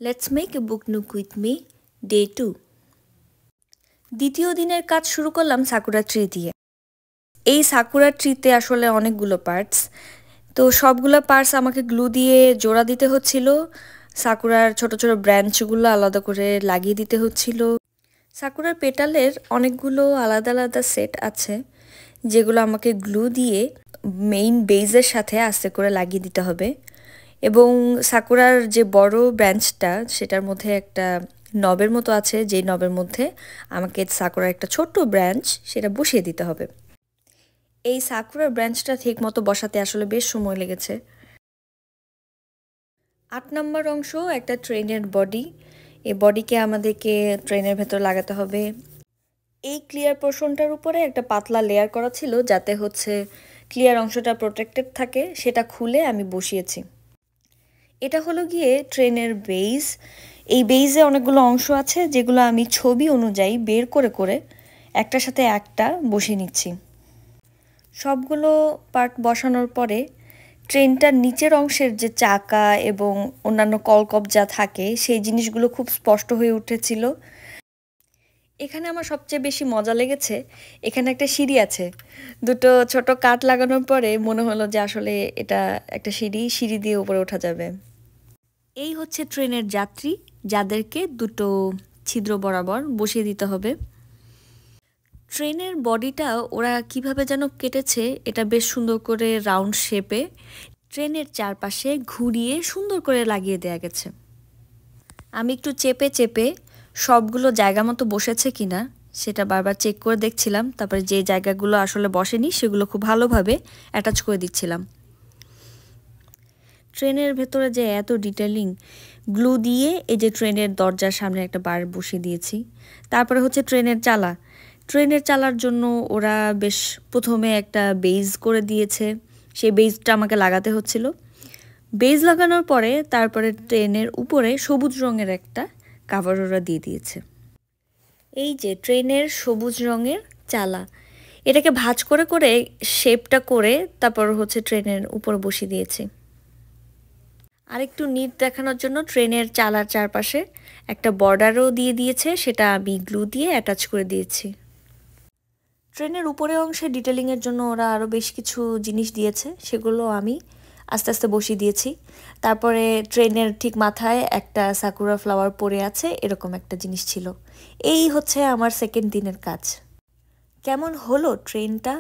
Let's make a book nook with me, Day 2. দ্বিতীয় দিনের কাজ শুরু করলাম সাকুরা ট্রি দিয়ে। এই সাকুরা ট্রিতে আসলে অনেকগুলো পার্টস, তো সবগুলো পার্টস আমাকে গ্লু দিয়ে জোড়া দিতে হচ্ছিল। সাকুরার ছোট ছোট ব্রাঞ্চগুলো আলাদা করে লাগিয়ে দিতে হচ্ছিল। সাকুরার পেটালের অনেকগুলো আলাদা আলাদা সেট আছে, যেগুলো আমাকে গ্লু দিয়ে মেইন বেজের সাথে আস্তে করে লাগিয়ে দিতে হবে। এবং সাকুরার যে বড় ব্রাঞ্চটা, সেটার মধ্যে একটা নবের মতো আছে, যেই নবের মধ্যে আমাকে সাকুরার একটা ছোট্ট ব্রাঞ্চ সেটা বসিয়ে দিতে হবে। এই সাকুরার ব্রাঞ্চটা ঠিক মতো বসাতে আসলে বেশ সময় লেগেছে। 8 নম্বর অংশ একটা ট্রেনের বডি। এই বডিকে আমাদেরকে ট্রেনের ভেতর লাগাতে হবে। এই ক্লিয়ার পোর্শনটার উপরে একটা পাতলা লেয়ার করা ছিল, যাতে ক্লিয়ার অংশটা প্রোটেক্টেড থাকে। সেটা খুলে আমি বসিয়েছি। এটা হলো গিয়ে ট্রেনের বেজ। এই বেজে অনেকগুলো অংশ আছে, যেগুলো আমি ছবি অনুযায়ী বের করে করে একটার সাথে একটা বসিয়ে নিচ্ছি। সবগুলো পার্ট বসানোর পরে ট্রেনটার নিচের অংশের যে চাকা এবং অন্যান্য কলকপ যা থাকে, সেই জিনিসগুলো খুব স্পষ্ট হয়ে উঠেছিল। এখানে আমার সবচেয়ে বেশি মজা লেগেছে, এখানে একটা সিঁড়ি আছে। দুটো ছোট কাঠ লাগানোর পরে মনে হলো যে আসলে এটা একটা সিঁড়ি দিয়ে উপরে ওঠা যাবে। এই হচ্ছে ট্রেনের যাত্রী, যাদেরকে দুটো ছিদ্র বরাবর বসিয়ে দিতে হবে। ট্রেনের বডিটা ওরা কিভাবে যেন কেটেছে, এটা বেশ সুন্দর করে রাউন্ড শেপে ট্রেনের চারপাশে ঘুরিয়ে সুন্দর করে লাগিয়ে দেয়া গেছে। আমি একটু চেপে চেপে সবগুলো জায়গা মতো বসেছে কিনা সেটা বারবার চেক করে দেখছিলাম। তারপরে যে জায়গাগুলো আসলে বসেনি সেগুলো খুব ভালোভাবে অ্যাটাচ করে দিচ্ছিলাম। ট্রেনের ভেতরে যে এত ডিটেলিং, গ্লু দিয়ে এই যে ট্রেনের দরজার সামনে একটা বার বসিয়ে দিয়েছি। তারপরে হচ্ছে ট্রেনের চালা। ট্রেনের চালার জন্য ওরা বেশ প্রথমে একটা বেজ করে দিয়েছে, সেই বেজটা আমাকে লাগাতে হচ্ছিল। বেজ লাগানোর পরে তারপরে ট্রেনের উপরে সবুজ রঙের একটা কাভার ওরা দিয়ে দিয়েছে। এই যে ট্রেনের সবুজ রঙের চালা, এটাকে ভাঁজ করে করে শেপটা করে তারপর ট্রেনের উপরে বসিয়ে দিয়েছি। আরেকটু নিট দেখানোর জন্য ট্রেনের চালার চারপাশে একটা বর্ডারও দিয়ে দিয়েছে, সেটা আমি গ্লু দিয়ে অ্যাটাচ করে দিয়েছি। ট্রেনের উপরের অংশে ডিটেলিংয়ের জন্য ওরা আরও বেশ কিছু জিনিস দিয়েছে, সেগুলো আমি আস্তে আস্তে বসিয়ে দিয়েছি। তারপরে ট্রেনের ঠিক মাথায় একটা সাকুরা ফ্লাওয়ার পড়ে আছে, এরকম একটা জিনিস ছিল। এই হচ্ছে আমার সেকেন্ড দিনের কাজ। কেমন হলো ট্রেনটা?